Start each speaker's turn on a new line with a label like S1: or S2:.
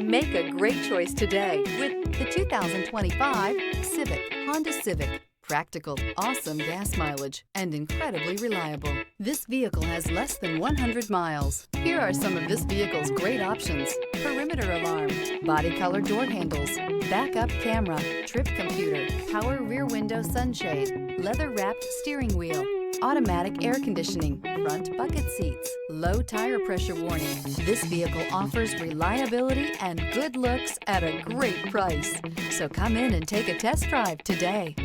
S1: Make a great choice today with the 2025 Honda Civic. Practical, awesome gas mileage, and incredibly reliable. This vehicle has less than 100 miles. Here are some of this vehicle's great options: perimeter alarm, body color door handles, backup camera, trip computer, power rear window sunshade, leather wrapped steering wheel, automatic air conditioning, front bucket seats, low tire pressure warning. This vehicle offers reliability and good looks at a great price. So come in and take a test drive today.